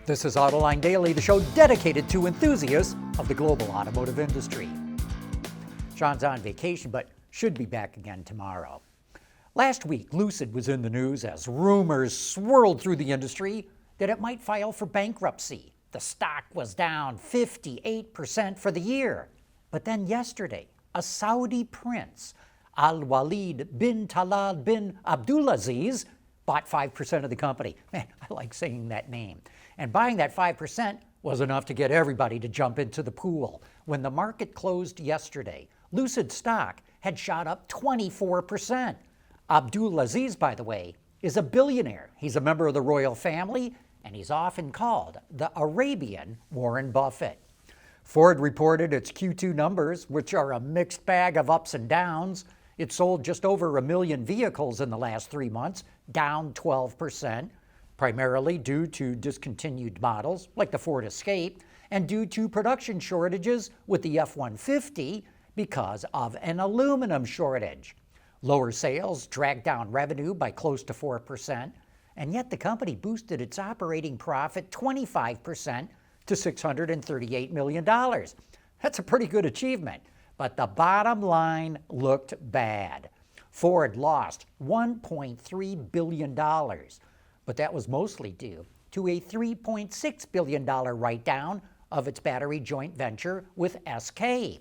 This is Autoline Daily, the show dedicated to enthusiasts of the global automotive industry. Sean's on vacation, but should be back again tomorrow. Last week, Lucid was in the news as rumors swirled through the industry that it might file for bankruptcy. The stock was down 58% for the year. But then yesterday, a Saudi prince, Al-Walid bin Talal bin Abdulaziz, bought 5% of the company. Man, I like saying that name. And buying that 5% was enough to get everybody to jump into the pool. When the market closed yesterday, Lucid stock had shot up 24%. Abdulaziz, by the way, is a billionaire. He's a member of the royal family, and he's often called the Arabian Warren Buffett. Ford reported its Q2 numbers, which are a mixed bag of ups and downs. It sold just over 1 million vehicles in the last 3 months, down 12%, primarily due to discontinued models like the Ford Escape and due to production shortages with the F-150 because of an aluminum shortage. Lower sales dragged down revenue by close to 4%, and yet the company boosted its operating profit 25% to $638 million. That's a pretty good achievement. But the bottom line looked bad. Ford lost $1.3 billion, but that was mostly due to a $3.6 billion write-down of its battery joint venture with SK.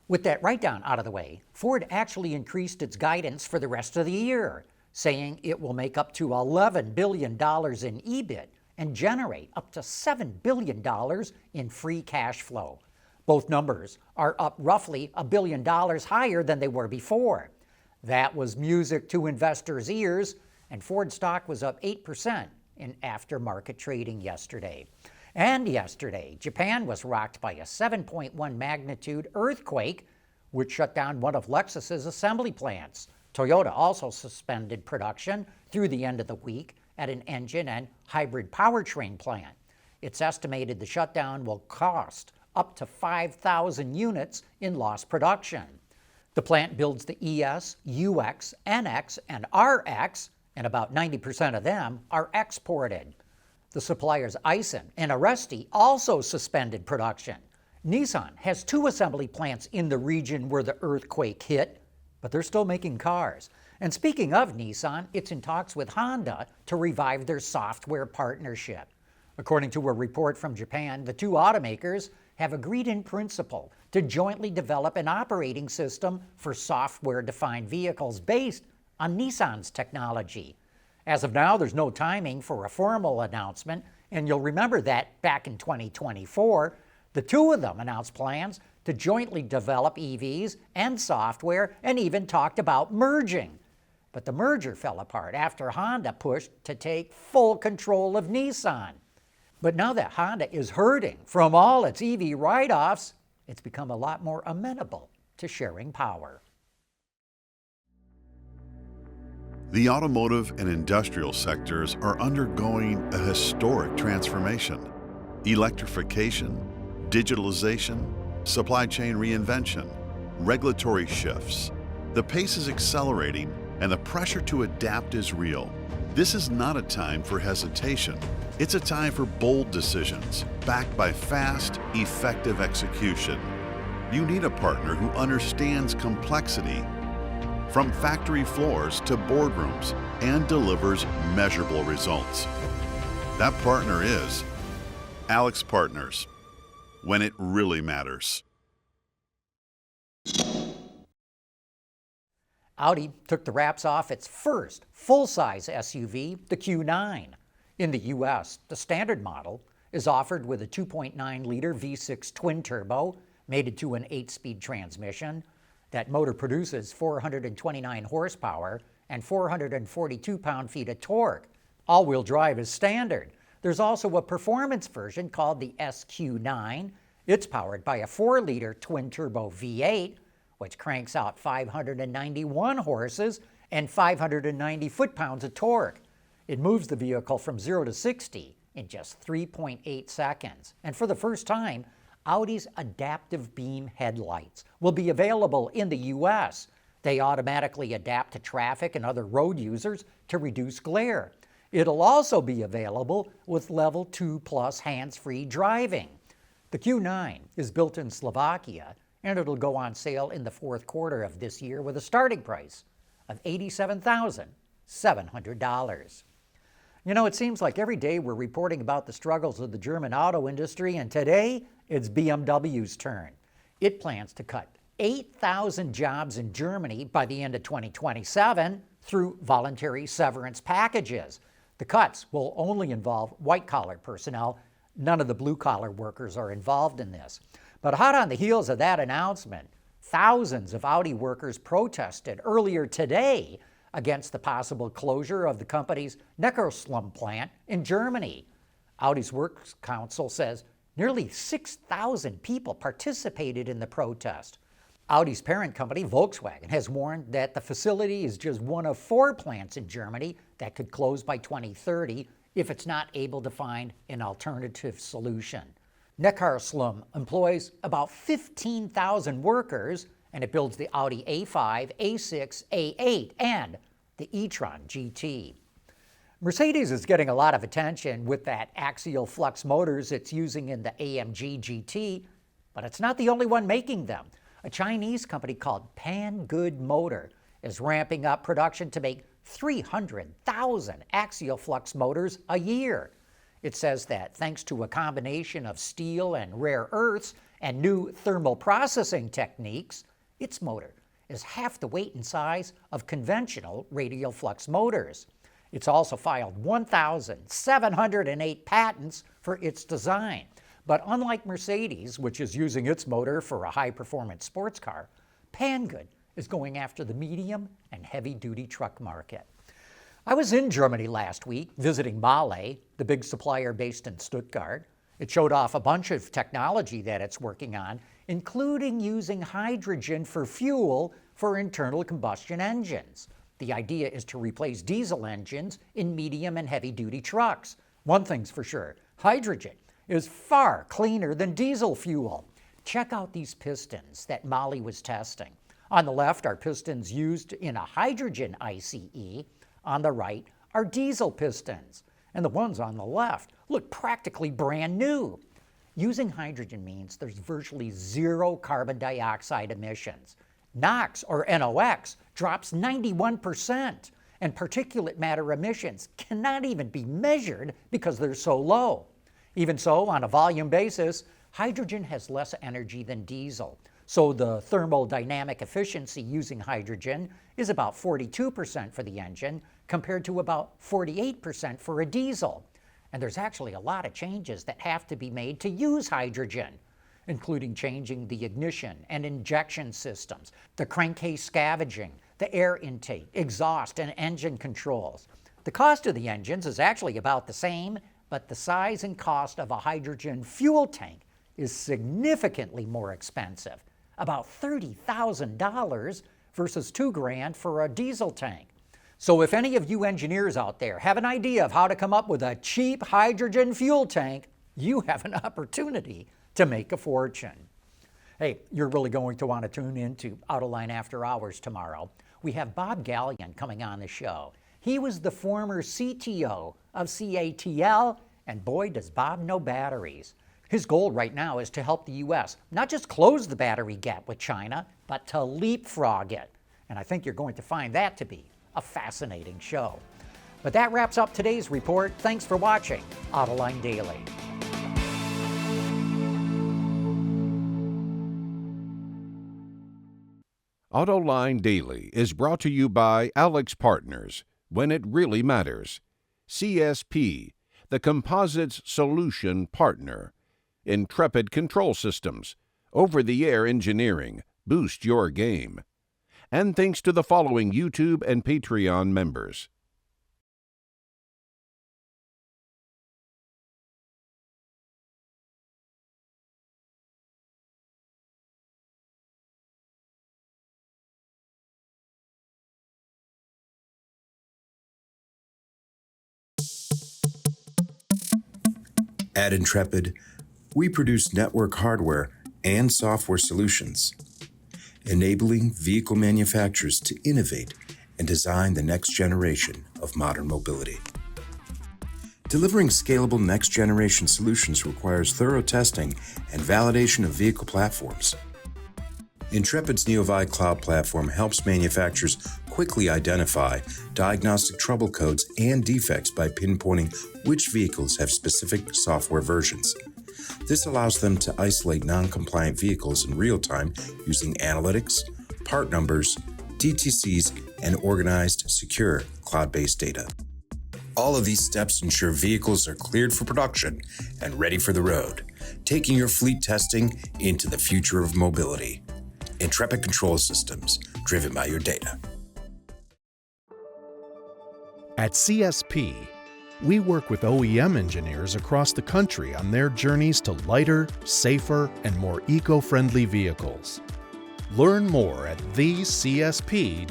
With that write-down out of the way, Ford actually increased its guidance for the rest of the year, saying it will make up to $11 billion in EBIT and generate up to $7 billion in free cash flow. Both numbers are up roughly $1 billion higher than they were before. That was music to investors' ears, and Ford stock was up 8% in aftermarket trading yesterday. And yesterday, Japan was rocked by a 7.1 magnitude earthquake, which shut down one of Lexus's assembly plants. Toyota also suspended production through the end of the week at an engine and hybrid powertrain plant. It's estimated the shutdown will cost up to 5,000 units in lost production. The plant builds the ES, UX, NX, and RX, and about 90% of them are exported. The suppliers Aisin and Aresti also suspended production. Nissan has 2 assembly plants in the region where the earthquake hit, but they're still making cars. And speaking of Nissan, it's in talks with Honda to revive their software partnership. According to a report from Japan, the 2 automakers have agreed in principle to jointly develop an operating system for software-defined vehicles based on Nissan's technology. As of now, there's no timing for a formal announcement, and you'll remember that back in 2024, the 2 of them announced plans to jointly develop EVs and software and even talked about merging. But the merger fell apart after Honda pushed to take full control of Nissan. But now that Honda is hurting from all its EV write-offs, it's become a lot more amenable to sharing power. The automotive and industrial sectors are undergoing a historic transformation. Electrification, digitalization, supply chain reinvention, regulatory shifts. The pace is accelerating and the pressure to adapt is real. This is not a time for hesitation. It's a time for bold decisions, backed by fast, effective execution. You need a partner who understands complexity, from factory floors to boardrooms, and delivers measurable results. That partner is Alex Partners, when it really matters. Audi took the wraps off its first full-size SUV, the Q9. In the U.S., the standard model is offered with a 2.9-liter V6 twin-turbo mated to an 8-speed transmission. That motor produces 429 horsepower and 442 pound-feet of torque. All-wheel drive is standard. There's also a performance version called the SQ9. It's powered by a 4-liter twin-turbo V8, which cranks out 591 horses and 590 foot-pounds of torque. It moves the vehicle from 0 to 60 in just 3.8 seconds. And for the first time, Audi's adaptive beam headlights will be available in the U.S. They automatically adapt to traffic and other road users to reduce glare. It'll also be available with Level 2 Plus hands-free driving. The Q9 is built in Slovakia, and it'll go on sale in the fourth quarter of this year with a starting price of $87,700. You know, it seems like every day we're reporting about the struggles of the German auto industry, and today it's BMW's turn. It plans to cut 8,000 jobs in Germany by the end of 2027 through voluntary severance packages. The cuts will only involve white-collar personnel. None of the blue-collar workers are involved in this. But hot on the heels of that announcement, thousands of Audi workers protested earlier today against the possible closure of the company's Neckarsulm plant in Germany. Audi's Works Council says nearly 6,000 people participated in the protest. Audi's parent company, Volkswagen, has warned that the facility is just one of 4 plants in Germany that could close by 2030 if it's not able to find an alternative solution. Neckarsulm employs about 15,000 workers, and it builds the Audi A5, A6, A8, and the e-tron GT. Mercedes is getting a lot of attention with that Axial Flux motors it's using in the AMG GT, but it's not the only one making them. A Chinese company called Pan-Good Motor is ramping up production to make 300,000 axial flux motors a year. It says that thanks to a combination of steel and rare earths and new thermal processing techniques, its motor is half the weight and size of conventional radial flux motors. It's also filed 1,708 patents for its design. But unlike Mercedes, which is using its motor for a high-performance sports car, Pan-Good is going after the medium and heavy-duty truck market. I was in Germany last week visiting Mahle, the big supplier based in Stuttgart. It showed off a bunch of technology that it's working on, including using hydrogen for fuel for internal combustion engines. The idea is to replace diesel engines in medium and heavy-duty trucks. One thing's for sure, hydrogen is far cleaner than diesel fuel. Check out these pistons that Mahle was testing. On the left are pistons used in a hydrogen ICE. On the right are diesel pistons. And the ones on the left look practically brand new. Using hydrogen means there's virtually zero carbon dioxide emissions. NOx, or NOx, drops 91%, and particulate matter emissions cannot even be measured because they're so low. Even so, on a volume basis, hydrogen has less energy than diesel. So the thermodynamic efficiency using hydrogen is about 42% for the engine, compared to about 48% for a diesel. And there's actually a lot of changes that have to be made to use hydrogen, including changing the ignition and injection systems, the crankcase scavenging, the air intake, exhaust, and engine controls. The cost of the engines is actually about the same, but the size and cost of a hydrogen fuel tank is significantly more expensive, about $30,000 versus $2,000 for a diesel tank. So if any of you engineers out there have an idea of how to come up with a cheap hydrogen fuel tank, you have an opportunity to make a fortune. Hey, you're really going to want to tune in to Autoline After Hours tomorrow. We have Bob Gallion coming on the show. He was the former CTO of CATL, and boy, does Bob know batteries. His goal right now is to help the U.S. not just close the battery gap with China, but to leapfrog it. And I think you're going to find that to be a fascinating show. But that wraps up today's report. Thanks for watching Autoline Daily. Autoline Daily is brought to you by Alex Partners, when it really matters. CSP, the Composites Solution Partner. Intrepid Control Systems, over-the-air engineering, boost your game. And thanks to the following YouTube and Patreon members. At Intrepid, we produce network hardware and software solutions, enabling vehicle manufacturers to innovate and design the next generation of modern mobility. Delivering scalable next-generation solutions requires thorough testing and validation of vehicle platforms. Intrepid's Neovi cloud platform helps manufacturers quickly identify diagnostic trouble codes and defects by pinpointing which vehicles have specific software versions. This allows them to isolate non-compliant vehicles in real time using analytics, part numbers, DTCs, and organized, secure, cloud-based data. All of these steps ensure vehicles are cleared for production and ready for the road, taking your fleet testing into the future of mobility. Intrepid Control Systems, driven by your data. At CSP, we work with OEM engineers across the country on their journeys to lighter, safer, and more eco-friendly vehicles. Learn more at thecsp.com.